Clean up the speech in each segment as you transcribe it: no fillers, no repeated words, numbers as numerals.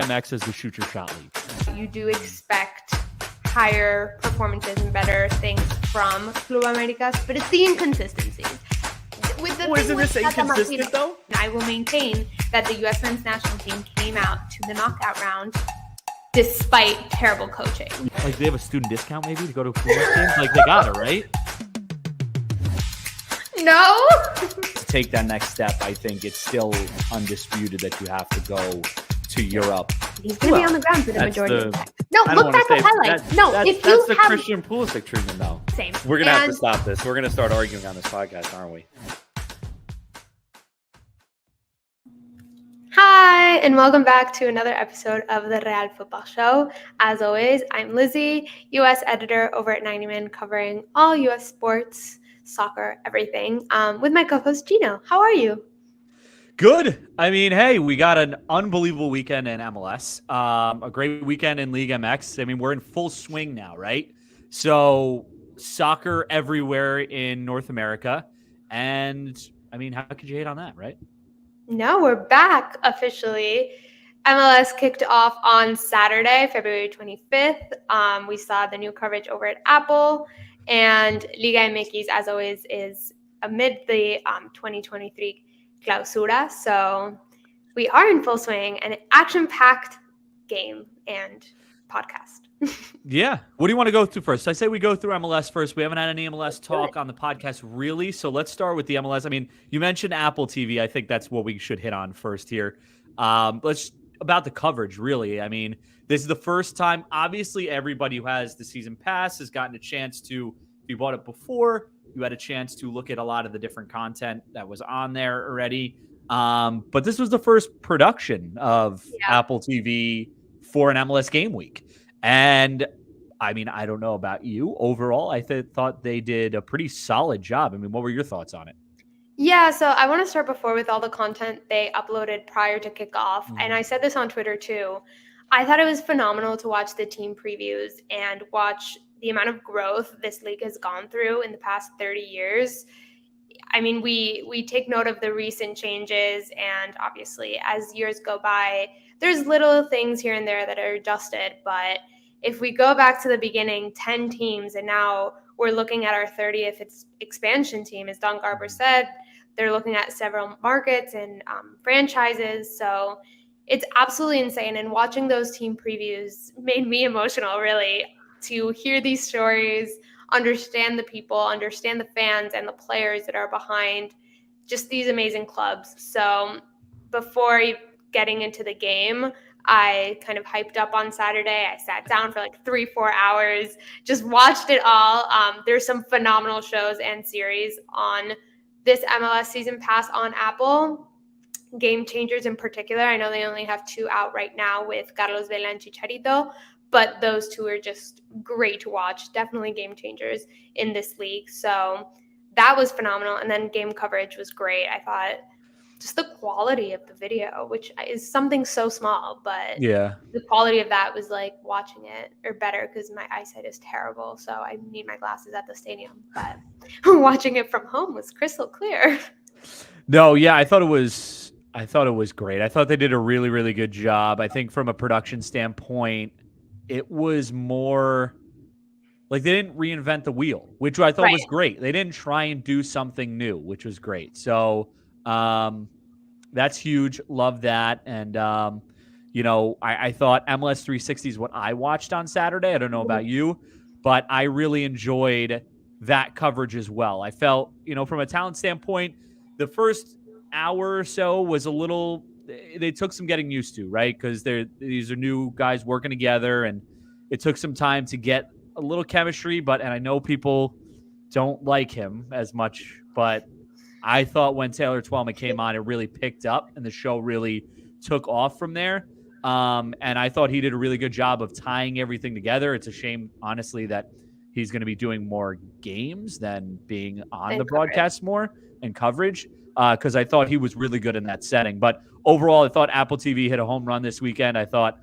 MX as the shoot your shot league. You do expect higher performances and better things from Club Americas, but it's the inconsistencies. Isn't this inconsistent though? I will maintain that the U.S. men's national team came out to the knockout round despite terrible coaching. Like, they have a student discount maybe to go to Pumas games? Like, they got it, right? No. To take that next step, I think it's still undisputed that you have to go to Europe. He's going to be on the ground for the majority of the time. No, look back at highlights. That's the Christian Pulisic treatment, though. Same. We're going to have to stop this. We're going to start arguing on this podcast, aren't we? Hi, and welcome back to another episode of the Real Futbol Show. As always, I'm Lizzie, U.S. editor over at 90 Min, covering all U.S. sports, soccer, everything, with my co-host Gino. How are you? Good. I mean, hey, we got an unbelievable weekend in MLS, a great weekend in Liga MX. I mean, we're in full swing now, right? So soccer everywhere in North America. And, I mean, how could you hate on that, right? No, we're back officially. MLS kicked off on Saturday, February 25th. We saw the new coverage over at Apple. And Liga MX, as always, is amid the 2023 clausura. So we are in full swing, an action-packed game and podcast. Yeah. What do you want to go through first? I say we go through MLS first. We haven't had any MLS talk on the podcast, really. So let's start with the MLS. I mean, you mentioned Apple TV. I think that's what we should hit on first here. Let's about the coverage, really. I mean, this is the first time, obviously, everybody who has the season pass has gotten a chance to, if you bought it before, you had a chance to look at a lot of the different content that was on there already. But this was the first production of Apple TV for an MLS game week. And I mean, I don't know about you. Overall, I thought they did a pretty solid job. I mean, what were your thoughts on it? Yeah, so I want to start before with all the content they uploaded prior to kickoff. And I said this on Twitter too. I thought it was phenomenal to watch the team previews and watch the amount of growth this league has gone through in the past 30 years. I mean, we take note of the recent changes, and obviously as years go by, there's little things here and there that are adjusted. But if we go back to the beginning, 10 teams, and now we're looking at our 30th expansion team, as Don Garber said, they're looking at several markets and franchises. So it's absolutely insane. And watching those team previews made me emotional, really, to hear these stories, understand the people, understand the fans and the players that are behind just these amazing clubs. So before getting into the game, I kind of hyped up on Saturday. I sat down for like 3-4 hours, just watched it all. There's some phenomenal shows and series on this MLS season pass on Apple. Game Changers in particular. I know they only have 2 out right now with Carlos Vela and Chicharito, but those 2 are just great to watch. Definitely game changers in this league. So that was phenomenal. And then game coverage was great. I thought just the quality of the video, which is something so small, but the quality of that was like watching it or better, because my eyesight is terrible. So I need my glasses at the stadium, but watching it from home was crystal clear. No, yeah, I thought it was great. I thought they did a really, really good job. I think from a production standpoint, it was more like they didn't reinvent the wheel, which I thought was great. They didn't try and do something new, which was great. So that's huge. Love that. And, I thought MLS 360 is what I watched on Saturday. I don't know about you, but I really enjoyed that coverage as well. I felt, from a talent standpoint, the first hour or so was a little, they took some getting used to, right? Because these are new guys working together, and it took some time to get a little chemistry. And I know people don't like him as much, but I thought when Taylor Twellman came on, it really picked up, and the show really took off from there. And I thought he did a really good job of tying everything together. It's a shame, honestly, that he's going to be doing more games than being on the broadcast more and coverage, because I thought he was really good in that setting. But overall, I thought Apple TV hit a home run this weekend. I thought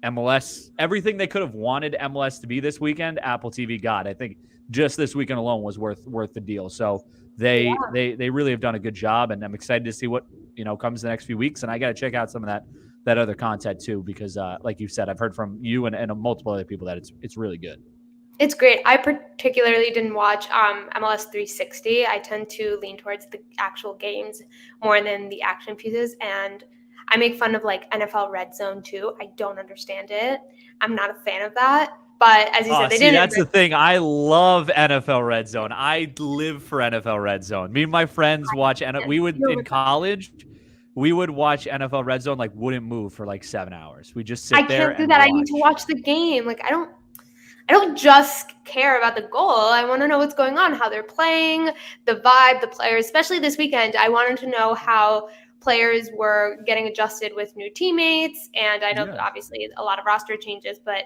MLS, everything they could have wanted MLS to be this weekend, Apple TV got. I think just this weekend alone was worth the deal. So they really have done a good job, and I'm excited to see what comes the next few weeks. And I got to check out some of other content too, because like you said, I've heard from you and multiple other people that it's really good. It's great. I particularly didn't watch MLS 360. I tend to lean towards the actual games more than the action pieces. And I make fun of like NFL Red Zone too. I don't understand it. I'm not a fan of that. But as you said, they didn't. That's the thing. I love NFL Red Zone. I live for NFL Red Zone. Me and my friends watch, and we would in college. We would watch NFL Red Zone, like wouldn't move for like 7 hours. We just sit there. I can't do that. I need to watch the game. Like I don't just care about the goal. I want to know what's going on, how they're playing, the vibe, the players, especially this weekend. I wanted to know how players were getting adjusted with new teammates. And I know that obviously a lot of roster changes, but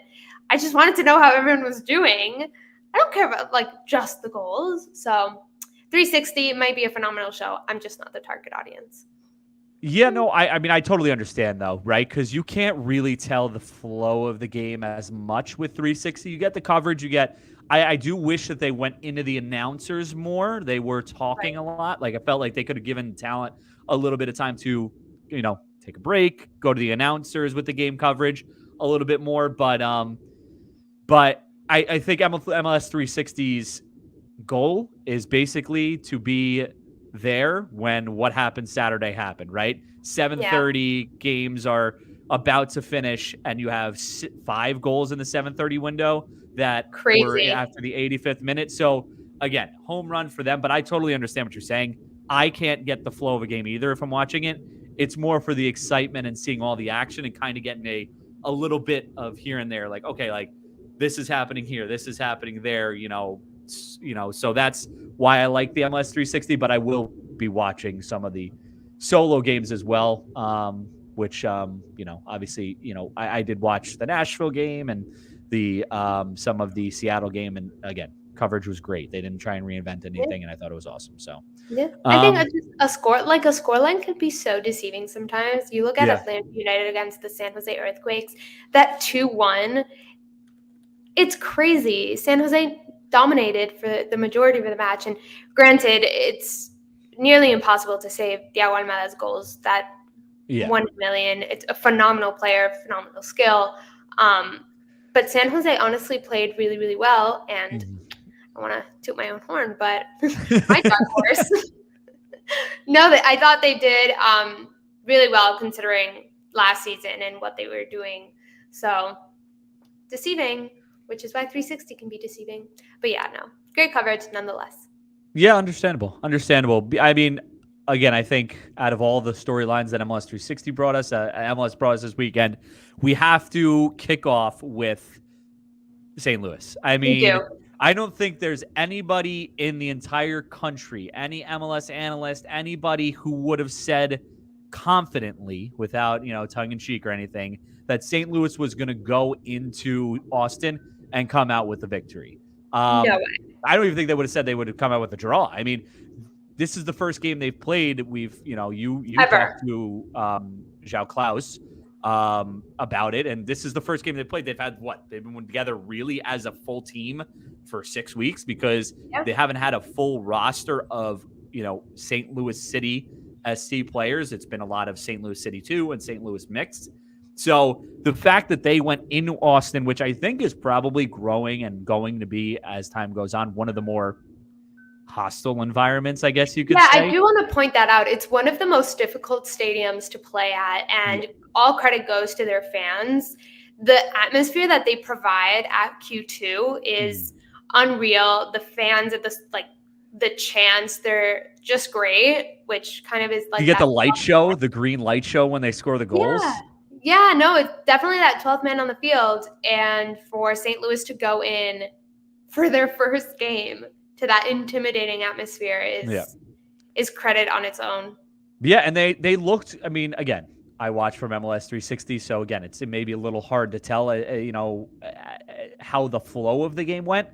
I just wanted to know how everyone was doing. I don't care about like just the goals. So 360 might be a phenomenal show. I'm just not the target audience. Yeah, no, I mean, I totally understand though, right? Because you can't really tell the flow of the game as much with 360. You get the coverage, I do wish that they went into the announcers more. They were talking a lot. Like I felt like they could have given talent a little bit of time to, take a break, go to the announcers with the game coverage a little bit more. But I think MLS 360's goal is basically to be there when what happened Saturday happened, right? 7:30 games are about to finish, and you have 5 goals in the 7:30 window that were after the 85th minute. So again, home run for them, but I totally understand what you're saying. I can't get the flow of a game either if I'm watching it. It's more for the excitement and seeing all the action and kind of getting a little bit of here and there, like, okay, like this is happening here, this is happening there, so that's why I like the MLS 360, but I will be watching some of the solo games as well, which, obviously, I did watch the Nashville game and the some of the Seattle game. And again, coverage was great. They didn't try and reinvent anything, and I thought it was awesome. So yeah, I think a scoreline could be so deceiving sometimes. You look at Atlanta United against the San Jose Earthquakes, that 2-1, it's crazy. San Jose dominated for the majority of the match, and granted, it's nearly impossible to save Thiago Almada's goals. That 1 million, it's a phenomenal player, phenomenal skill. But San Jose honestly played really, really well, and I want to toot my own horn, but my dark horse. No, I thought they did really well considering last season and what they were doing. So deceiving, which is why 360 can be deceiving. But yeah, no, great coverage nonetheless. Yeah, understandable. I mean, again, I think out of all the storylines that MLS 360 brought us, MLS brought us this weekend, we have to kick off with St. Louis. I mean, I don't think there's anybody in the entire country, any MLS analyst, anybody who would have said confidently, without, tongue in cheek or anything, that St. Louis was going to go into Austin and come out with a victory. No way. I don't even think they would have said they would have come out with a draw. I mean, this is the first game they've played. We've, you talked to João Klaus about it, and this is the first game they played. They've had they've been together really as a full team for 6 weeks, because they haven't had a full roster of St. Louis City SC players. It's been a lot of St. Louis City 2 and St. Louis mixed. So the fact that they went into Austin, which I think is probably growing and going to be, as time goes on, one of the more hostile environments, I guess you could say. Yeah, I do want to point that out. It's one of the most difficult stadiums to play at, and all credit goes to their fans. The atmosphere that they provide at Q2 is unreal. The fans at the chants, they're just great, which kind of is like you get the light show, the green light show when they score the goals. Yeah, no, it's definitely that 12th man on the field. And for St. Louis to go in for their first game to that intimidating atmosphere is credit on its own. Yeah, and they looked, I mean, again, I watch from MLS 360, so again, it may be a little hard to tell, how the flow of the game went,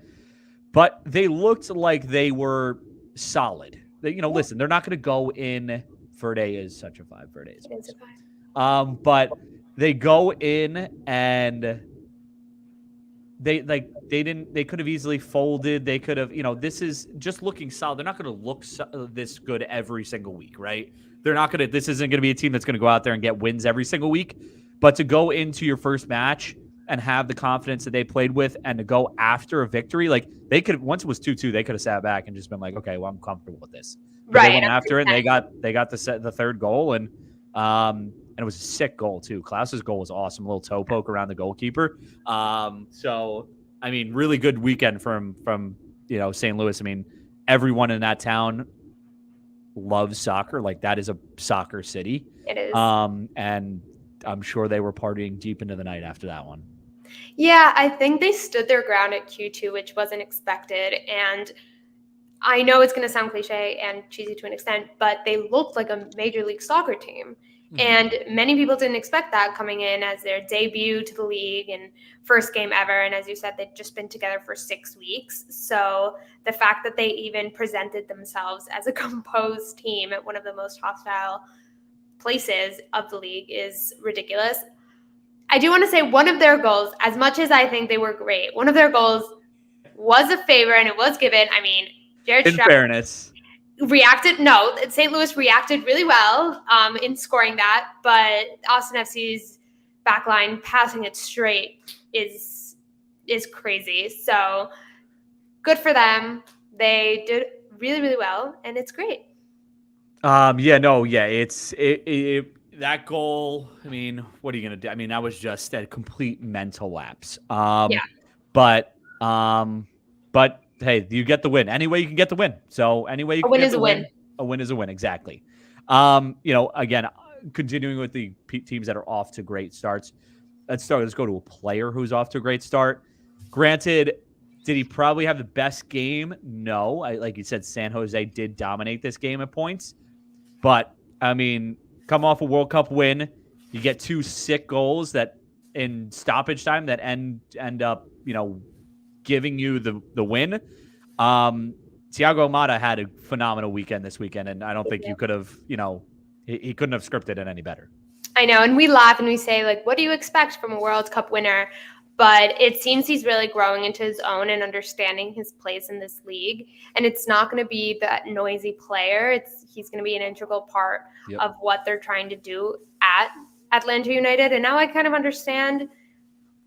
but they looked like they were solid. Listen, they're not going to go in. Verde is such a 5. Verde is a 5. But they go in and they could have easily folded. They could have, this is just looking solid. They're not going to look this good every single week, right? This isn't going to be a team that's going to go out there and get wins every single week. But to go into your first match and have the confidence that they played with and to go after a victory, like they could, once it was 2-2, they could have sat back and just been like, okay, well, I'm comfortable with this. But Right. They went after it and they got the third goal. And it was a sick goal too. Klaus's goal was awesome. A little toe poke around the goalkeeper. So, I mean, really good weekend from St. Louis. I mean, everyone in that town loves soccer. Like, that is a soccer city. It is. And I'm sure they were partying deep into the night after that one. Yeah, I think they stood their ground at Q2, which wasn't expected. And I know it's going to sound cliche and cheesy to an extent, but they looked like a Major League Soccer team. And many people didn't expect that coming in as their debut to the league and first game ever. And as you said, they'd just been together for 6 weeks. So the fact that they even presented themselves as a composed team at one of the most hostile places of the league is ridiculous. I do want to say one of their goals, as much as I think they were great, one of their goals was a favor and it was given. I mean, Jared In fairness. St. Louis reacted really well in scoring that, but Austin FC's backline passing it straight is crazy. So good for them. They did really, really well, and it's great. It's that goal. I mean, what are you gonna do? I mean, that was just a complete mental lapse. But hey, you get the win. Any way you can get the win. So any way you can get the win. A win is a win. Exactly. Again, continuing with the teams that are off to great starts. Let's go to a player who's off to a great start. Granted, did he probably have the best game? No. Like you said, San Jose did dominate this game at points. But, I mean, come off a World Cup win. You get 2 sick goals that in stoppage time that end up, giving you the win. Thiago Almada had a phenomenal weekend this weekend, and I don't think you could have, he couldn't have scripted it any better. I know, and we laugh and we say, like, what do you expect from a World Cup winner? But it seems he's really growing into his own and understanding his place in this league. And it's not going to be that noisy player. He's going to be an integral part of what they're trying to do at Atlanta United. And now I kind of understand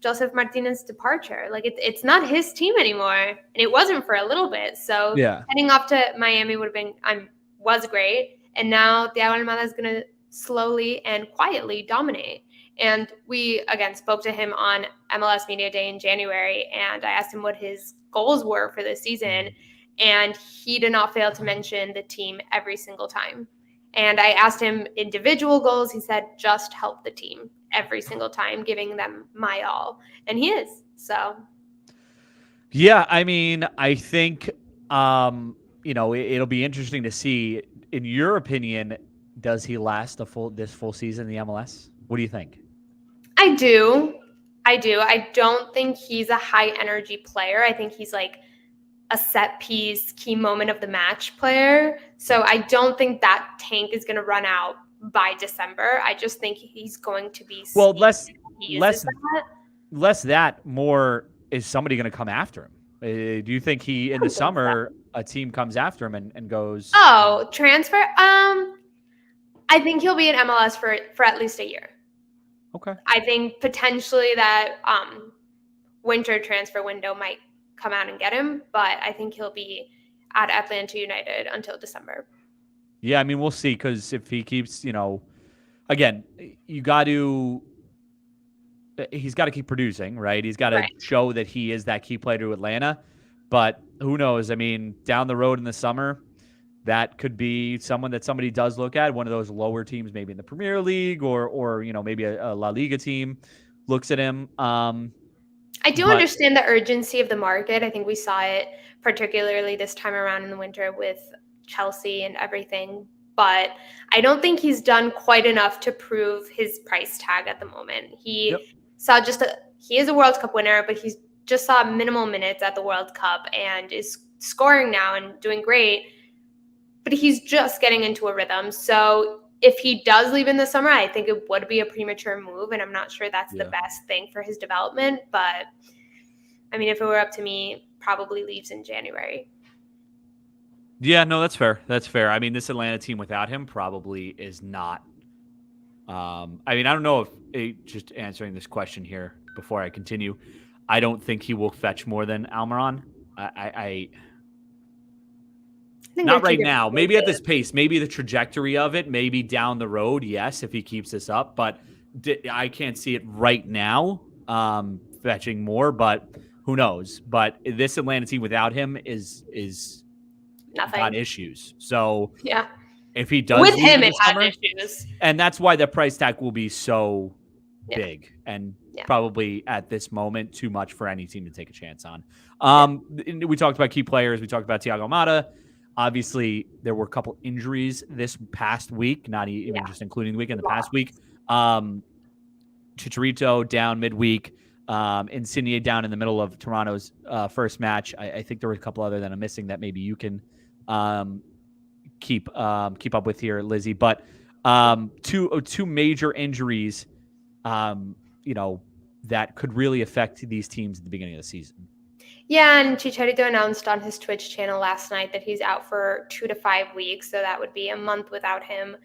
Joseph Martinez's departure. Like, it's not his team anymore, and it wasn't for a little bit. So heading off to Miami was great, and now Thiago Almada is going to slowly and quietly dominate. And we again spoke to him on MLS Media Day in January, and I asked him what his goals were for the season, and he did not fail to mention the team every single time. And I asked him individual goals. He said, just help the team every single time, giving them my all. And he is. So. Yeah, I mean, I think, it'll be interesting to see. In your opinion, does he last this full season in the MLS? What do you think? I do. I don't think he's a high energy player. I think he's like a set piece, key moment of the match player. So I don't think that tank is going to run out by December. I just think he's going to be less that, more is somebody going to come after him. Do you think in the summer a team comes after him and goes, oh, transfer? I think he'll be in MLS for at least a year. Okay. I think potentially that winter transfer window might come out and get him, but I think he'll be at Atlanta United until December. Yeah, I mean, we'll see, because if he keeps, again, he's got to keep producing, right? He's got to show that he is that key player to Atlanta. But who knows? I mean, down the road in the summer, that could be someone that somebody does look at, one of those lower teams, maybe in the Premier League or maybe a La Liga team looks at him. I do understand the urgency of the market. I think we saw it particularly this time around in the winter with Chelsea and everything. But I don't think he's done quite enough to prove his price tag at the moment. He is a World Cup winner, but he's just saw minimal minutes at the World Cup and is scoring now and doing great. But he's just getting into a rhythm. So if he does leave in the summer, I think it would be a premature move, and I'm not sure that's the best thing for his development. But, I mean, if it were up to me, probably leaves in January. Yeah, no, that's fair. That's fair. I mean, this Atlanta team without him probably is not. I mean, I don't know if just answering this question here before I continue, I don't think he will fetch more than Almiron. I I think not they're two right different now. Maybe at this places. pace, maybe the trajectory of it, maybe down the road, yes, if he keeps this up. But I can't see it right now fetching more. But who knows? But this Atlanta team without him is got Nothing. issues. So Yeah. if he does With leave him, in it the had summer, issues. and that's why the price tag will be so Yeah. big and Yeah. probably at this moment too much for any team to take a chance on. We talked about key players. We talked about Thiago Almada. Obviously, there were a couple injuries this past week, not even just including the weekend, the past week. Chicharito down midweek. Insigne down in the middle of Toronto's first match. I think there were a couple other that I'm missing that maybe you can keep up with here, Lizzie. But two major injuries, that could really affect these teams at the beginning of the season. Yeah, and Chicharito announced on his Twitch channel last night that he's out for 2 to 5 weeks, so that would be a month without him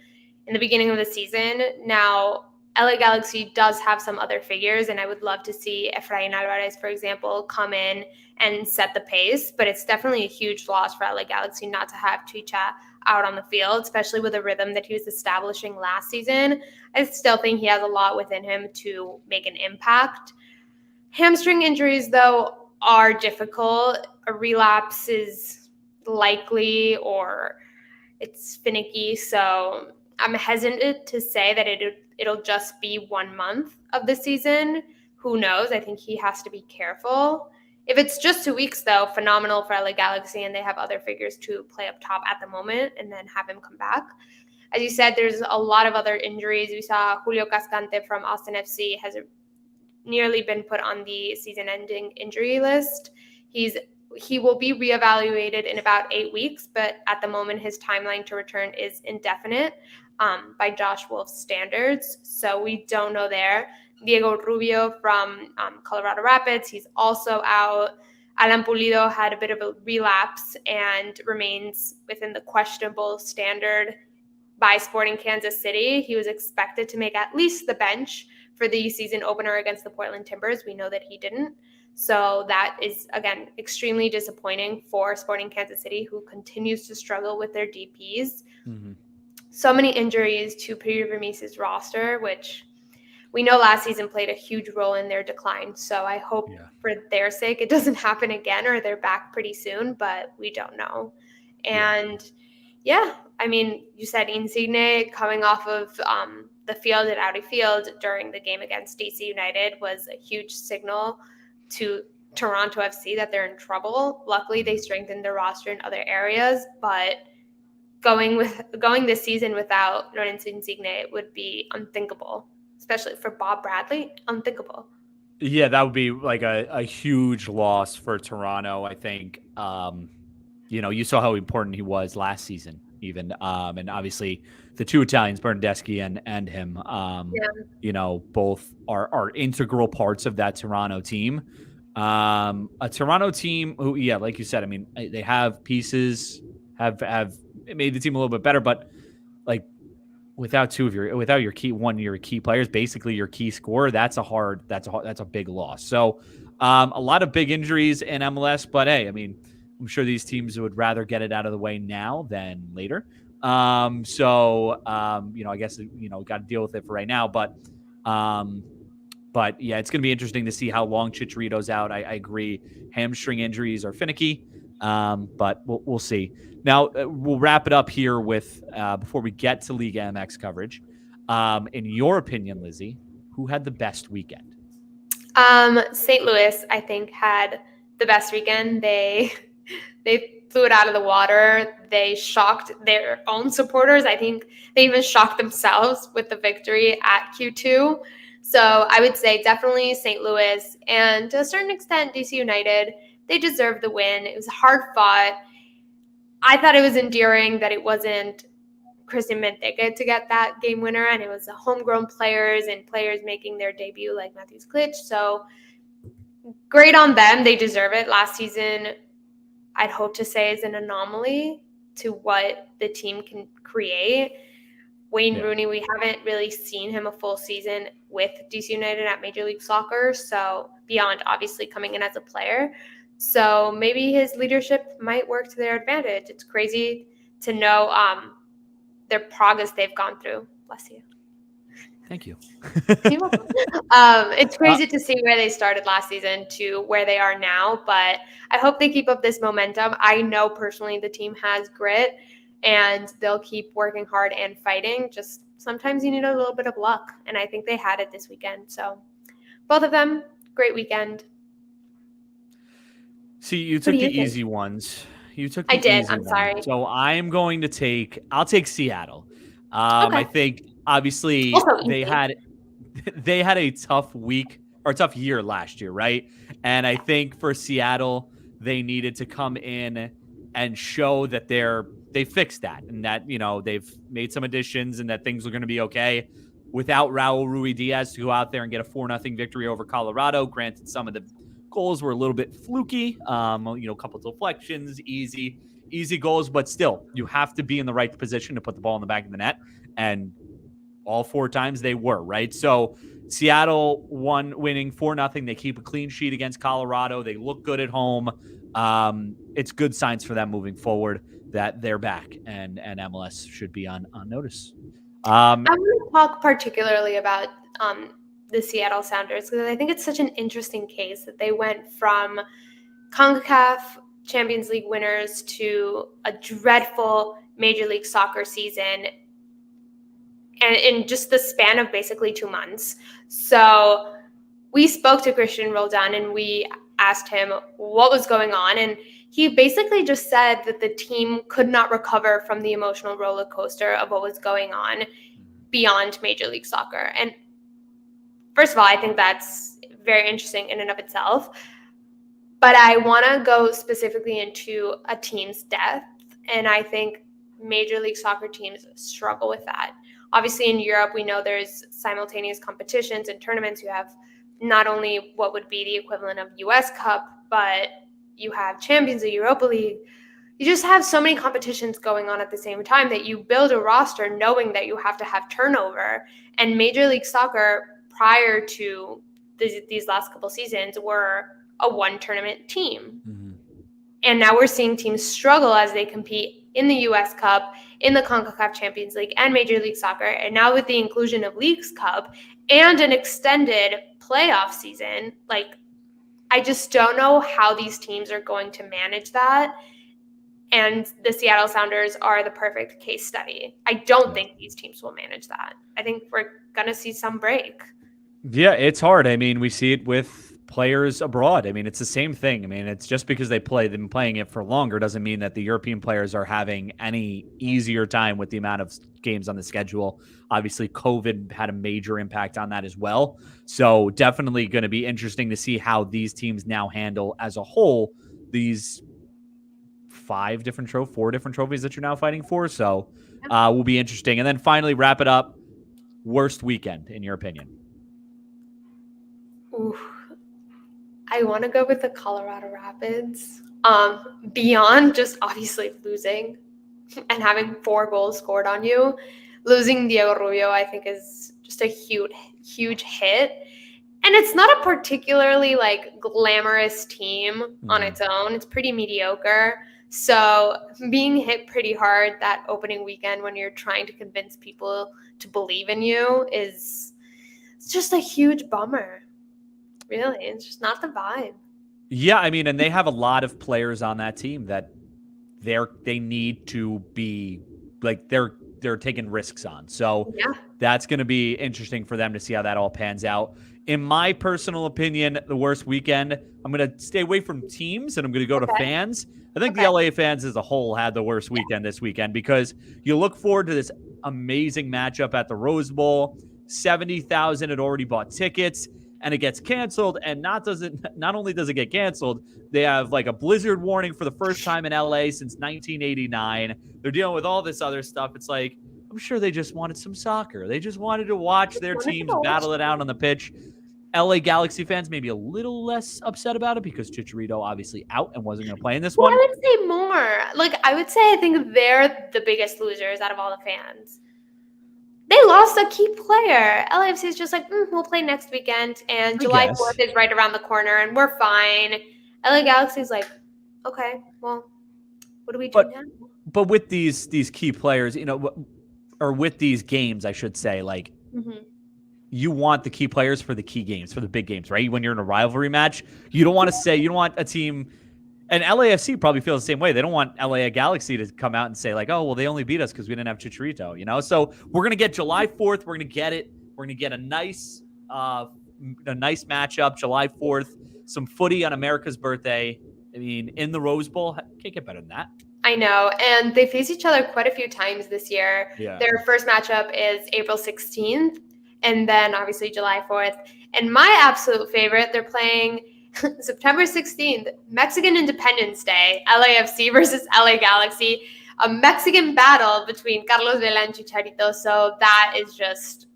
in the beginning of the season. Now, LA Galaxy does have some other figures, and I would love to see Efrain Alvarez, for example, come in and set the pace, but it's definitely a huge loss for LA Galaxy not to have Chicha out on the field, especially with the rhythm that he was establishing last season. I still think he has a lot within him to make an impact. Hamstring injuries, though, are difficult. A relapse is likely or it's finicky. So I'm hesitant to say that it'll just be 1 month of the season. Who knows? I think he has to be careful. If it's just 2 weeks, though, phenomenal for LA Galaxy, and they have other figures to play up top at the moment and then have him come back. As you said, there's a lot of other injuries. We saw Julio Cascante from Austin FC has nearly been put on the season-ending injury list. He will be reevaluated in about 8 weeks, but at the moment his timeline to return is indefinite by Josh Wolf's standards. So we don't know there. Diego Rubio from Colorado Rapids, he's also out. Alan Pulido had a bit of a relapse and remains within the questionable standard by Sporting Kansas City. He was expected to make at least the bench for the season opener against the Portland Timbers. We know that he didn't. So that is, again, extremely disappointing for Sporting Kansas City, who continues to struggle with their DPs. Mm-hmm. So many injuries to Pierre Vermees's roster, which we know last season played a huge role in their decline. So I hope for their sake it doesn't happen again or they're back pretty soon, but we don't know. And I mean, you said Insigne coming off of the field at Audi Field during the game against DC United was a huge signal to Toronto FC that they're in trouble. Luckily, they strengthened their roster in other areas, but going this season without Lorenzo Insigne would be unthinkable, especially for Bob Bradley. Unthinkable. Yeah, that would be like a huge loss for Toronto, I think. You saw how important he was last season, even. And obviously the two Italians, Bernardeschi and him, both are integral parts of that Toronto team. A Toronto team who, like you said, I mean, they have pieces, have made the team a little bit better, but like without your key players, basically your key scorer, that's a big loss. So a lot of big injuries in MLS, but hey, I mean, I'm sure these teams would rather get it out of the way now than later. I guess, got to deal with it for right now, but yeah, it's going to be interesting to see how long Chicharito's out. I agree. Hamstring injuries are finicky, but we'll see. Now, we'll wrap it up here with, before we get to Liga MX coverage. In your opinion, Lizzie, who had the best weekend? St. Louis, I think, had the best weekend. They flew it out of the water. They shocked their own supporters. I think they even shocked themselves with the victory at Q2. So I would say definitely St. Louis, and to a certain extent, DC United. They deserved the win. It was hard fought. I thought it was endearing that it wasn't Christian Benteke to get that game winner, and it was homegrown players and players making their debut like Matthews Klitsch. So great on them. They deserve it. Last season, I'd hope to say, is an anomaly to what the team can create. Wayne Rooney, we haven't really seen him a full season with DC United at Major League Soccer, so beyond obviously coming in as a player. So maybe his leadership might work to their advantage. It's crazy to know their progress they've gone through. Bless you. Thank you. It's crazy to see where they started last season to where they are now, but I hope they keep up this momentum. I know personally the team has grit, and they'll keep working hard and fighting. Just sometimes you need a little bit of luck, and I think they had it this weekend. So both of them, great weekend. See, you took the easy ones. I did. I'm sorry. So I'll take Seattle. I think obviously they had a tough week or tough year last year, right? And I think for Seattle, they needed to come in and show that they fixed that, and that, they've made some additions and that things are going to be okay without Raul Ruidiaz to go out there and get a 4-0 victory over Colorado. Granted, some of the goals were a little bit fluky, a couple of deflections, easy goals, but still, you have to be in the right position to put the ball in the back of the net, and all 4 times they were, right? So Seattle winning 4-0. They keep a clean sheet against Colorado. They look good at home. It's good signs for them moving forward that they're back, and MLS should be on notice. I want to talk particularly about the Seattle Sounders because I think it's such an interesting case that they went from CONCACAF Champions League winners to a dreadful Major League Soccer season, and in just the span of basically 2 months. So we spoke to Christian Roldan and we asked him what was going on, and he basically just said that the team could not recover from the emotional roller coaster of what was going on beyond Major League Soccer. And first of all, I think that's very interesting in and of itself. But I want to go specifically into a team's depth, and I think Major League Soccer teams struggle with that. Obviously, in Europe, we know there's simultaneous competitions and tournaments. You have not only what would be the equivalent of US Cup, but you have Champions League, Europa League. You just have so many competitions going on at the same time that you build a roster knowing that you have to have turnover. And Major League Soccer, prior to these last couple seasons, were a one-tournament team. Mm-hmm. And now we're seeing teams struggle as they compete in the US Cup, in the CONCACAF Champions League, and Major League Soccer. And now with the inclusion of Leagues Cup and an extended playoff season, I just don't know how these teams are going to manage that. And the Seattle Sounders are the perfect case study. I don't think these teams will manage that. I think we're going to see some break. Yeah, it's hard. I mean, we see it with players abroad. I mean, it's the same thing. I mean, it's just because they've been playing it for longer doesn't mean that the European players are having any easier time with the amount of games on the schedule. Obviously, COVID had a major impact on that as well. So definitely going to be interesting to see how these teams now handle as a whole these 4 different trophies that you're now fighting for. So will be interesting. And then finally wrap it up. Worst weekend, in your opinion? Ooh. I want to go with the Colorado Rapids. Beyond just obviously losing and having 4 goals scored on you, losing Diego Rubio, I think, is just a huge hit. And it's not a particularly glamorous team on its own. It's pretty mediocre. So being hit pretty hard that opening weekend when you're trying to convince people to believe in you it's just a huge bummer. Really, it's just not the vibe. Yeah, I mean, and they have a lot of players on that team that they need to be they're taking risks on. So that's going to be interesting for them to see how that all pans out. In my personal opinion, the worst weekend, I'm going to stay away from teams and I'm going to go to fans. I think the LA fans as a whole had the worst weekend this weekend because you look forward to this amazing matchup at the Rose Bowl. 70,000 had already bought tickets. And it gets canceled, and not only does it get canceled, they have a blizzard warning for the first time in LA since 1989. They're dealing with all this other stuff. It's I'm sure they just wanted some soccer. They just wanted to watch their teams battle it out on the pitch. LA Galaxy fans maybe a little less upset about it because Chicharito obviously out and wasn't going to play in this Well, one. I would say more. Like, I would say I think they're the biggest losers out of all the fans. They lost a key player. LAFC is just like, we'll play next weekend, and July 4th is right around the corner, and we're fine. LA Galaxy is like, okay, well, what do we do now? But with these key players, or with these games, I should say, like, you want the key players for the key games, for the big games, right? When you're in a rivalry match, you don't want a team, and LAFC probably feels the same way. They don't want LA Galaxy to come out and say like, oh, well, they only beat us because we didn't have Chicharito, So we're going to get July 4th. We're going to get it. We're going to get a nice matchup, July 4th, some footy on America's birthday. I mean, in the Rose Bowl, can't get better than that. I know, and they face each other quite a few times this year. Yeah. Their first matchup is April 16th, and then obviously July 4th. And my absolute favorite, they're playing September 16th, Mexican Independence Day, LAFC versus LA Galaxy, a Mexican battle between Carlos Vela and Chicharito. So that is just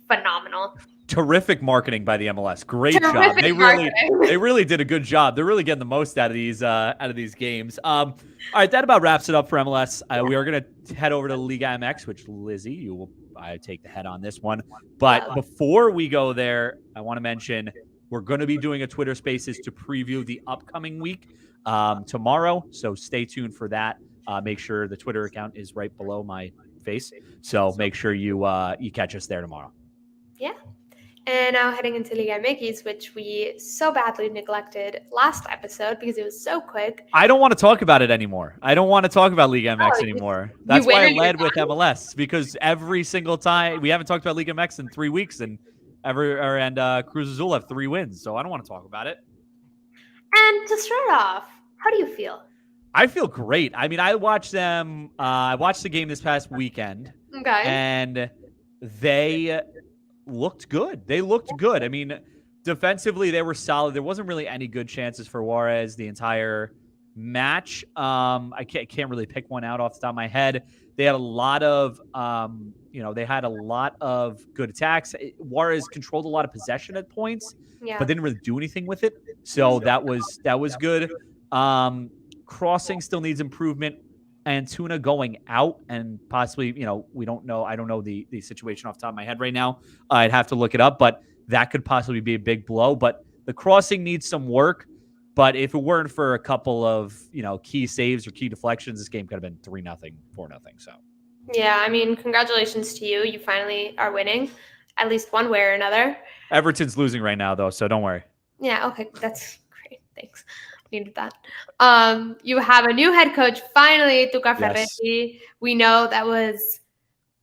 phenomenal. Terrific marketing by the MLS. Great job. They really did a good job. They're really getting the most out of these games. All right, that about wraps it up for MLS. We are going to head over to Liga MX, which Lizzie, you will take the head on this one. But before we go there, I want to mention we're going to be doing a Twitter Spaces to preview the upcoming week tomorrow. So stay tuned for that. Make sure the Twitter account is right below my face. So make sure you catch us there tomorrow. Yeah. And now heading into Liga MX, which we so badly neglected last episode because it was so quick. I don't want to talk about it anymore. I don't want to talk about Liga MX anymore. That's why I led with MLS, because every single time we haven't talked about Liga MX in 3 weeks, and Cruz Azul have 3 wins, so I don't want to talk about it. And to start off, how do you feel? I feel great. I mean, I watched them. I watched the game this past weekend. Okay. And they looked good. I mean, defensively, they were solid. There wasn't really any good chances for Juarez the entire match. I can't really pick one out off the top of my head. They had a lot of, good attacks. Juarez controlled a lot of possession at points, but didn't really do anything with it. So that was good. Crossing still needs improvement. Antuna going out and possibly, we don't know. I don't know the situation off the top of my head right now. I'd have to look it up, but that could possibly be a big blow. But the crossing needs some work. But if it weren't for a couple of, key saves or key deflections, this game could have been 3-0, 4-0. So, yeah, I mean, congratulations to you. You finally are winning, at least one way or another. Everton's losing right now, though, so don't worry. Yeah, okay, that's great. Thanks. Needed that. You have a new head coach, finally, Tuca Ferretti. We know that was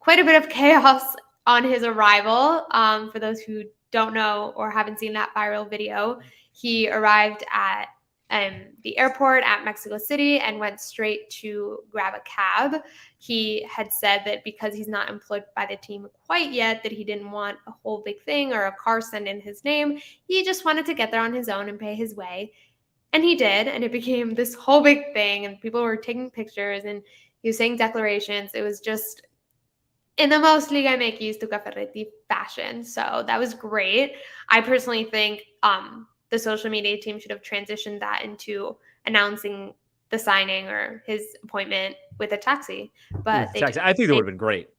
quite a bit of chaos on his arrival. For those who don't know or haven't seen that viral video, he arrived at the airport at Mexico City and went straight to grab a cab. He had said that because he's not employed by the team quite yet, that he didn't want a whole big thing or a car sent in his name. He just wanted to get there on his own and pay his way. And he did, and it became this whole big thing, and people were taking pictures, and he was saying declarations. It was just in the most Liga MX Tuca Ferretti fashion. So that was great. I personally think the social media team should have transitioned that into announcing the signing or his appointment with a taxi. But I think that would have been great.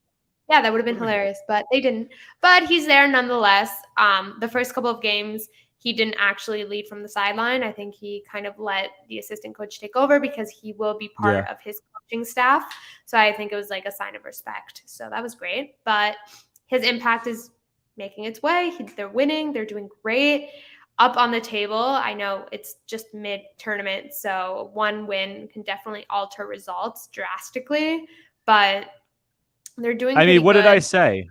Yeah, that would have been hilarious, but they didn't. But he's there nonetheless. The first couple of games, he didn't actually lead from the sideline. I think he kind of let the assistant coach take over because he will be part of his coaching staff. So I think it was like a sign of respect. So that was great. But his impact is making its way. They're winning. They're doing great. Up on the table, I know it's just mid-tournament, so one win can definitely alter results drastically. But they're doing I mean, what good. did I say?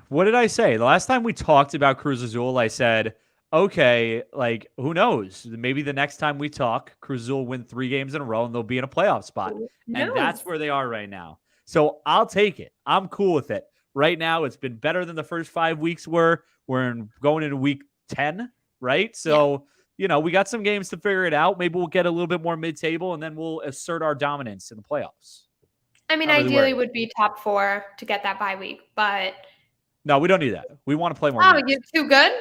The last time we talked about Cruz Azul, I said, okay, like, who knows? Maybe the next time we talk, Cruz Azul will win 3 games in a row and they'll be in a playoff spot. And that's where they are right now. So I'll take it. I'm cool with it. Right now, it's been better than the first 5 weeks were. We're going into week 10, right? So, we got some games to figure it out. Maybe we'll get a little bit more mid-table, and then we'll assert our dominance in the playoffs. I mean, ideally would be top 4 to get that bye week, but... No, we don't need that. We want to play more. Oh, you're too good?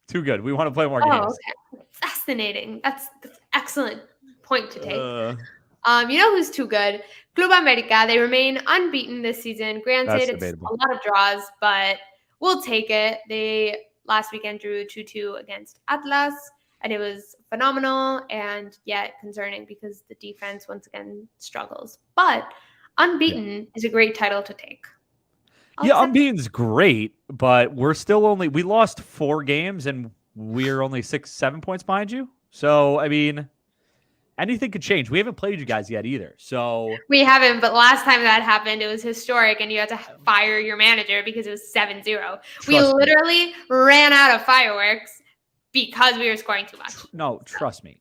Too good. We want to play more Oh, games. okay. Fascinating. That's excellent point to take. You know who's too good? Club America. They remain unbeaten this season. Granted, it's debatable. a lot of draws, but we'll take it. They last weekend drew 2-2 against Atlas, and it was phenomenal and yet concerning because the defense once again struggles. But unbeaten is a great title to take. Unbeaten's great, but we lost 4 games and we're only 6-7 points behind you. So, I mean, anything could change. We haven't played you guys yet either. So we haven't, but last time that happened, it was historic, and you had to fire your manager because it was 7-0. We literally ran out of fireworks because we were scoring too much. No, trust me.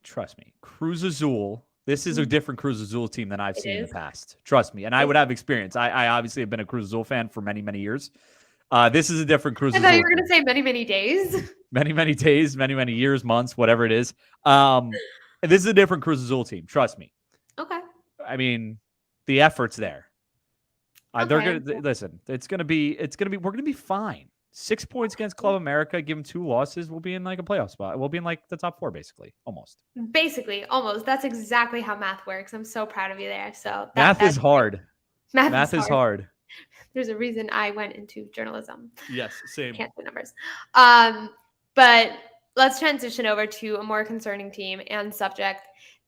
Cruz Azul. This is a different Cruz Azul team than I've seen in the past. Trust me. And I would have experience. I obviously have been a Cruz Azul fan for many, many years. This is a different Cruz Azul. I thought you were going to say many, many days. Many, many days, many, many years, months, whatever it is. This is a different Cruz Azul team. Trust me. Okay. I mean, the effort's there. They're gonna listen. We're gonna be fine. 6 points against Club America. Give them 2 losses. We'll be in like a playoff spot. We'll be in like the top 4, basically, almost. Basically, almost. That's exactly how math works. I'm so proud of you there. So math is hard. Math is hard. There's a reason I went into journalism. Yes, same. Can't do numbers. But let's transition over to a more concerning team and subject.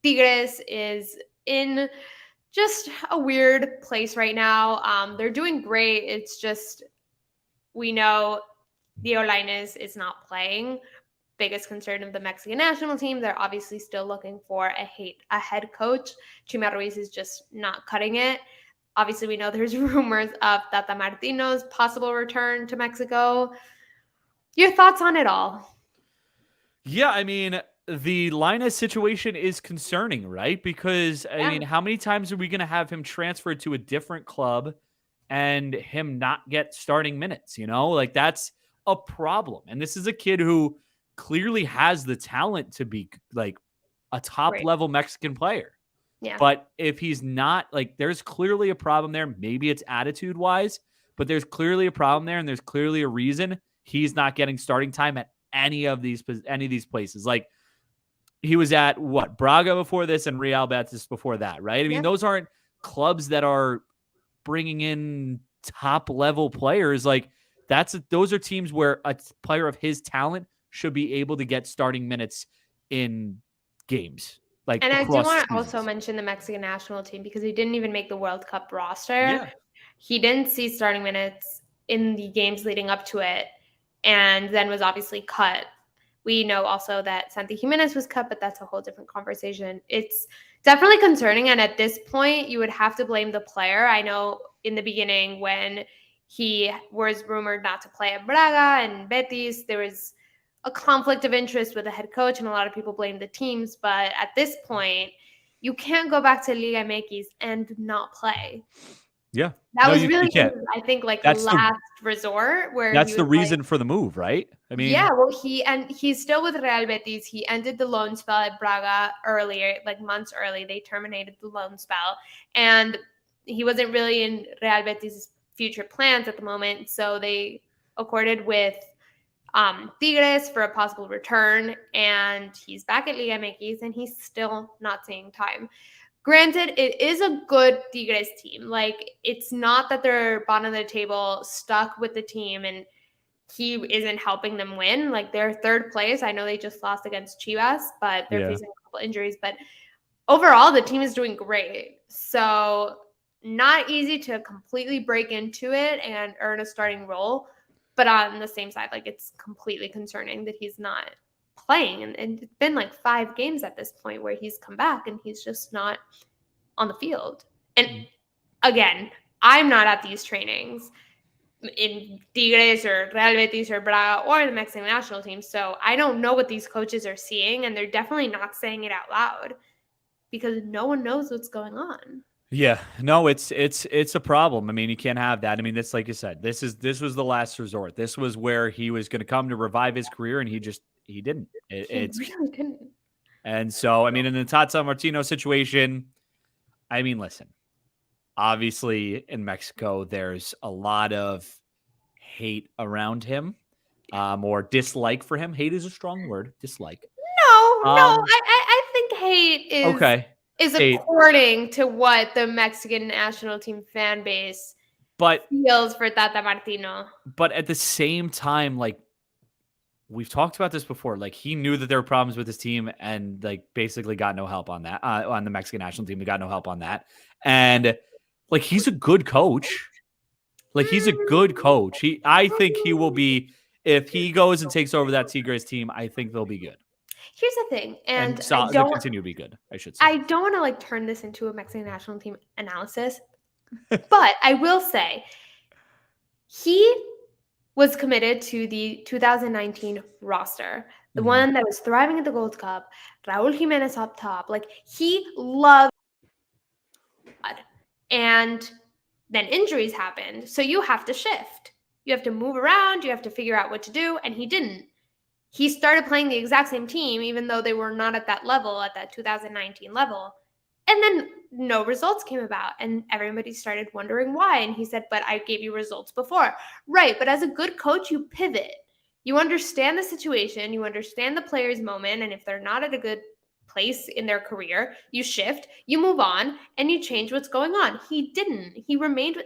Tigres is in just a weird place right now. They're doing great. It's just we know Diego Lainez is not playing. Biggest concern of the Mexican national team. They're obviously still looking for a head coach. Chima Ruiz is just not cutting it. Obviously, we know there's rumors of Tata Martino's possible return to Mexico. Your thoughts on it all? Yeah, I mean, the Lainez situation is concerning, right? Because, I mean, how many times are we going to have him transferred to a different club and him not get starting minutes, you know? Like, that's a problem. And this is a kid who clearly has the talent to be, like, a top-level Mexican player. Yeah. But if he's not, like, there's clearly a problem there. Maybe it's attitude-wise, but there's clearly a problem there, and there's clearly a reason he's not getting starting time at any of these places. Like, he was at Braga before this and Real Betis before that, right? I mean, those aren't clubs that are bringing in top-level players. Like, those are teams where a player of his talent should be able to get starting minutes in games. Like, and I do want to also mention the Mexican national team because he didn't even make the World Cup roster. Yeah. He didn't see starting minutes in the games leading up to it and then was obviously cut. We know also that Santi Jimenez was cut, but that's a whole different conversation. It's definitely concerning, and at this point, you would have to blame the player. I know in the beginning when he was rumored not to play at Braga and Betis, there was a conflict of interest with the head coach, and a lot of people blame the teams. But at this point, you can't go back to Liga MX and not play. Yeah. That was really, I think, like that's last resort where that's the reason for the move, right? I mean, yeah, well, he's still with Real Betis. He ended the loan spell at Braga earlier, like months early. They terminated the loan spell, and he wasn't really in Real Betis' future plans at the moment. So they accorded with Tigres for a possible return, and he's back at Liga MX, and he's still not seeing time. Granted, it is a good Tigres team. Like, it's not that they're bottom of the table, stuck with the team, and he isn't helping them win. Like, they're third place. I know they just lost against Chivas, but they're facing a couple injuries. But overall, the team is doing great. So not easy to completely break into it and earn a starting role. But on the same side, like, it's completely concerning that he's not playing. And it's been like 5 games at this point where he's come back and he's just not on the field. And again, I'm not at these trainings in Tigres or Real Betis or Braga or the Mexican national team. So I don't know what these coaches are seeing, and they're definitely not saying it out loud because no one knows what's going on. Yeah, no, it's a problem. I mean, you can't have that. I mean, it's like you said, this was the last resort. This was where he was going to come to revive his career, and he didn't. He really didn't. And so, I mean, in the Tata Martino situation, I mean, listen, obviously in Mexico, there's a lot of hate around him. or dislike for him. Hate is a strong word. Dislike. No, I think hate is Hate. according to what the Mexican national team fan base feels for Tata Martino. But at the same time, like, we've talked about this before. Like, he knew that there were problems with his team and like basically got no help on that, on the Mexican national team. He got no help on that. And like, he's a good coach. Like, he's a good coach. I think he will be, if he goes and takes over that Tigres team, I think they'll be good. Here's the thing, and they'll continue to be good, I should say. I don't want to like turn this into a Mexican national team analysis, but I will say he was committed to the 2019 roster, the one that was thriving at the Gold Cup, Raul Jimenez up top. Like, he loved it. And then injuries happened, so you have to shift. You have to move around, you have to figure out what to do, and he didn't. He started playing the exact same team, even though they were not at that level, at that 2019 level. And then no results came about, and everybody started wondering why. And he said, but I gave you results before. Right, but as a good coach, you pivot. You understand the situation, you understand the player's moment, and if they're not at a good place in their career, you shift, you move on, and you change what's going on. He didn't. He remained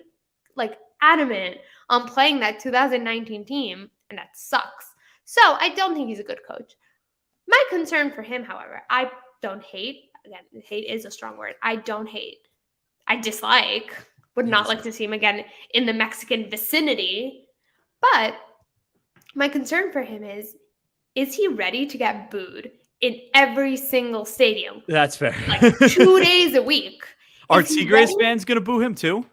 like adamant on playing that 2019 team, and that sucks. So I don't think he's a good coach. My concern for him, however, I don't hate. Again, hate is a strong word. I don't hate. I dislike. Would not like to see him again in the Mexican vicinity. But my concern for him is he ready to get booed in every single stadium? That's fair. Like 2 days a week. Are Tigres fans going to boo him too?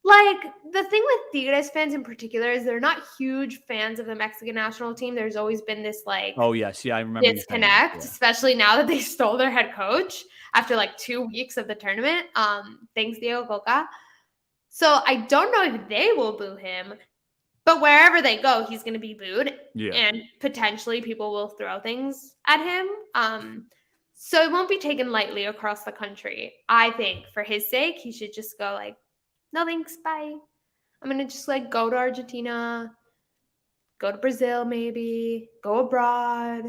Like, the thing with Tigres fans in particular is they're not huge fans of the Mexican national team. There's always been this, like, oh, yes. Yeah, I remember disconnect, especially now that they stole their head coach after, like, 2 weeks of the tournament. Thanks, Diego Coca. So I don't know if they will boo him, but wherever they go, he's going to be booed. Yeah. And potentially people will throw things at him. So it won't be taken lightly across the country. I think for his sake, he should just go like, no thanks, bye. I'm going to just like go to Argentina, go to Brazil maybe, go abroad,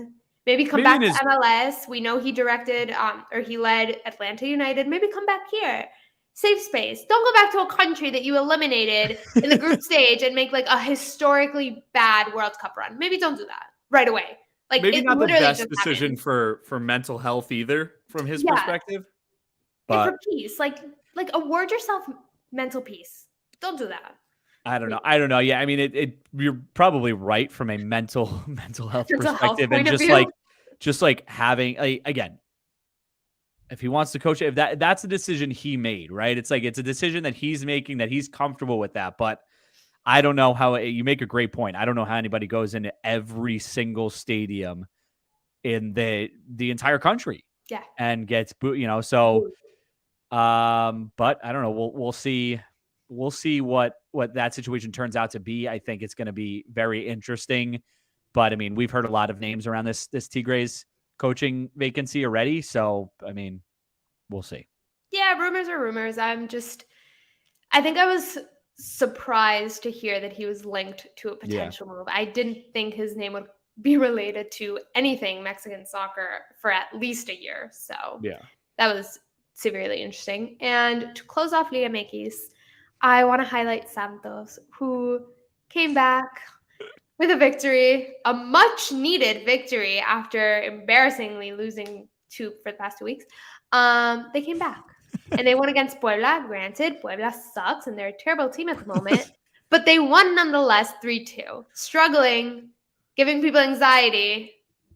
maybe come back to MLS. We know he directed or he led Atlanta United. Maybe come back here. Save space. Don't go back to a country that you eliminated in the group stage and make like a historically bad World Cup run. Maybe don't do that right away. Like, maybe not the best decision for mental health either from his perspective. But and for peace, like award yourself mental peace. Don't do that. I don't know. Yeah, I mean, you're probably right from a mental health perspective, and just like having again, if he wants to coach, if that's a decision he made, right? It's like it's a decision that he's making, that he's comfortable with that. But I don't know how you make a great point. I don't know how anybody goes into every single stadium in the entire country, and gets so. But I don't know. We'll see. We'll see what that situation turns out to be. I think it's going to be very interesting. But I mean, we've heard a lot of names around this Tigres coaching vacancy already. So I mean, we'll see. Yeah, rumors are rumors. I think I was surprised to hear that he was linked to a potential move. I didn't think his name would be related to anything Mexican soccer for at least a year. So that was severely interesting. And to close off Liga MX, I want to highlight Santos, who came back with a victory, a much needed victory after embarrassingly losing for the past 2 weeks. They came back and they won against Puebla. Granted, Puebla sucks and they're a terrible team at the moment, but they won nonetheless 3-2. Struggling, giving people anxiety,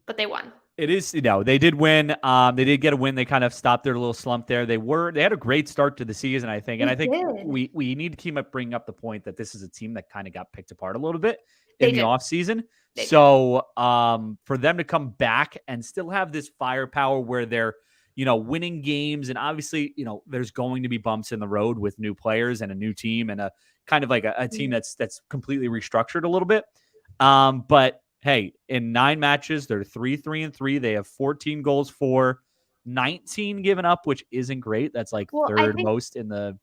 but they won. It is, they did win. They did get a win. They kind of stopped their little slump there. They had a great start to the season, I think. And I think we need to keep bringing up the point that this is a team that kind of got picked apart a little bit in the offseason. So for them to come back and still have this firepower where they're, winning games, and obviously, there's going to be bumps in the road with new players and a new team and a kind of like a team that's completely restructured a little bit. But hey, in 9 matches, they're 3-3-3. They have 14 goals for, 19 given up, which isn't great. That's like third most in the.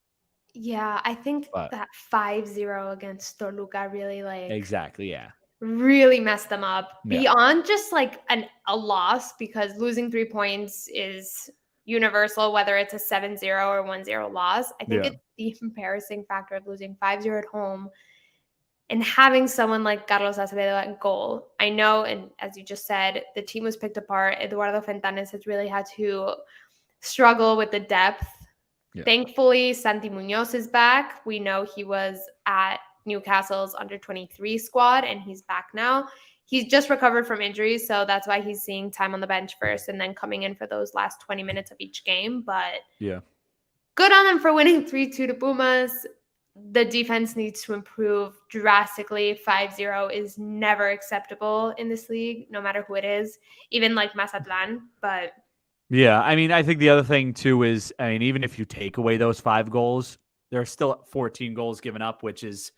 Yeah, I think that 5-0 against Toluca really exactly, really messed them up Yeah. beyond just like a loss, because losing 3 points is universal, whether it's a 7-0 or 1-0 loss. I think Yeah. it's the embarrassing factor of losing 5-0 at home and having someone like Carlos Acevedo at goal. I know, and as you just said, the team was picked apart. Eduardo Fentanes has really had to struggle with the depth. Yeah. Thankfully, Santi Munoz is back. We know he was at Newcastle's under-23 squad, and he's back now. He's just recovered from injuries, so that's why he's seeing time on the bench first and then coming in for those last 20 minutes of each game. But Yeah. good on them for winning 3-2 to Pumas. The defense needs to improve drastically. 5-0 is never acceptable in this league, no matter who it is, even like Mazatlan. But Yeah, I mean, I think the other thing too is, I mean, even if you take away those 5 goals, there are still 14 goals given up, which is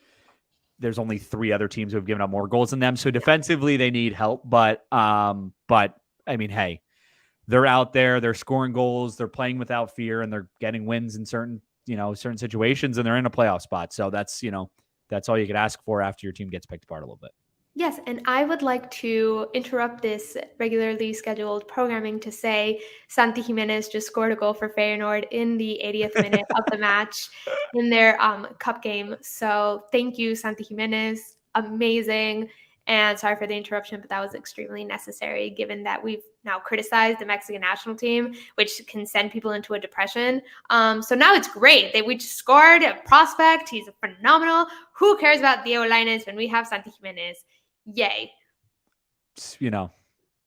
there's only 3 other teams who have given up more goals than them. So defensively, they need help. But I mean, hey, they're out there, they're scoring goals, they're playing without fear, and they're getting wins in certain situations, and they're in a playoff spot. So that's all you could ask for after your team gets picked apart a little bit. yes, and I would like to interrupt this regularly scheduled programming to say Santi Jimenez just scored a goal for Feyenoord in the 80th minute of the match in their cup game. So thank you, Santi Jimenez. Amazing. And sorry for the interruption, but that was extremely necessary given that we've now criticized the Mexican national team, which can send people into a depression. So now it's great. We just scored a prospect. He's phenomenal. Who cares about Diego Lainez when we have Santi Jimenez? Yay.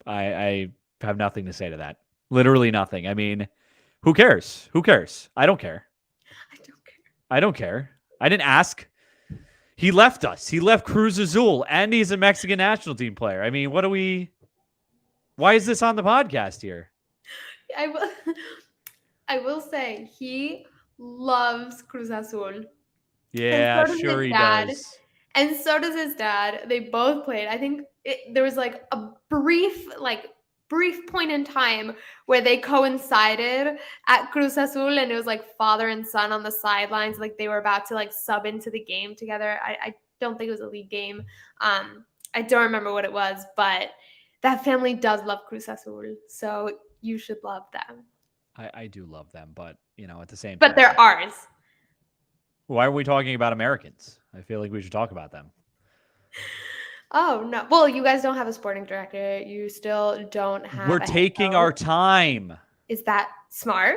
I have nothing to say to that. Literally nothing. I mean, who cares? Who cares? I don't care. I don't care. I didn't ask. He left us. He left Cruz Azul, and he's a Mexican national team player. I mean, why is this on the podcast here? I will say he loves Cruz Azul. Yeah, sure he does. And so does his dad. They both played. I think there was like a brief point in time where they coincided at Cruz Azul, and it was like father and son on the sidelines, like they were about to like sub into the game together. I don't think it was a league game. I don't remember what it was, but that family does love Cruz Azul, so you should love them. I do love them, but at the same time. But they're ours. Why are we talking about Americans? I feel like we should talk about them. Oh, no. Well, you guys don't have a sporting director. You still don't have We're taking our time. Is that smart?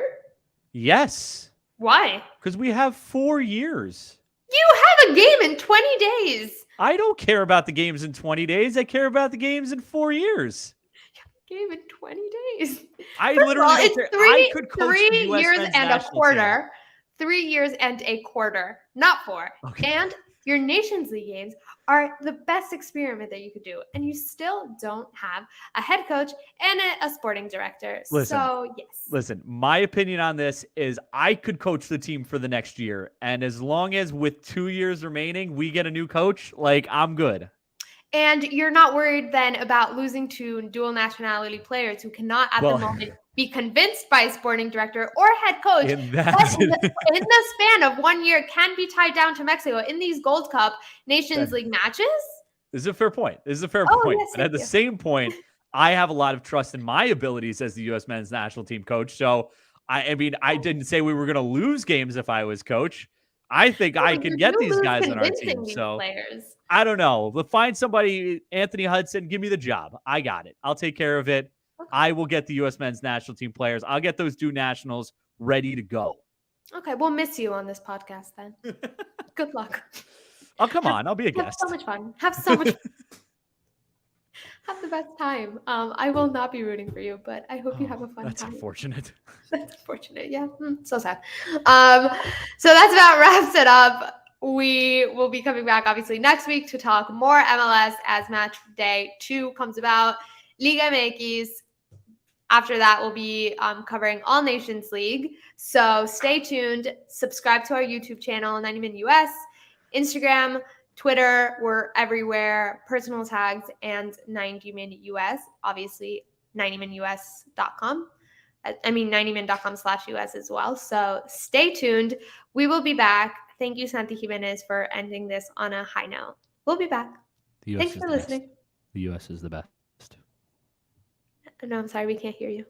Yes. Why? Because we have 4 years. You have a game in 20 days. I don't care about the games in 20 days. I care about the games in 4 years. Game in 20 days. I literally don't care. I could coach 3 years and a quarter. Team. 3 years and a quarter, not 4. Okay. And your Nations League games are the best experiment that you could do. And you still don't have a head coach and a sporting director. So, yes. Listen, my opinion on this is I could coach the team for the next year. And as long as with 2 years remaining, we get a new coach, I'm good. And you're not worried then about losing to dual nationality players who cannot at the moment be convinced by a sporting director or head coach, but in the span of 1 year can be tied down to Mexico in these Gold Cup Nations League matches? This is a fair point. Yes, but at the same point, I have a lot of trust in my abilities as the U.S. men's national team coach. So, I mean, I didn't say we were going to lose games if I was coach. I think I could get these guys on our team. So players. I don't know. We'll find somebody, Anthony Hudson, give me the job. I got it. I'll take care of it. Okay. I will get the U.S. men's national team players. I'll get those due nationals ready to go. Okay, we'll miss you on this podcast then. Good luck. Oh, come on. I'll be a guest. Have so much fun. Have so much fun. Have the best time. I will not be rooting for you, but I hope you have a fun time. That's unfortunate. That's unfortunate. Yeah, so sad. So that's about wraps it up. We will be coming back, obviously, next week to talk more MLS as match day 2 comes about. Liga MX. After that, we'll be covering All Nations League. So stay tuned. Subscribe to our YouTube channel, 90min US, Instagram, Twitter, we're everywhere. Personal tags and 90min US. Obviously, 90minus.com. I mean, 90min.com/US as well. So stay tuned. We will be back. Thank you, Santi Jimenez, for ending this on a high note. We'll be back. The US Thanks is for the best. listening. The US is the best. No, I'm sorry, we can't hear you.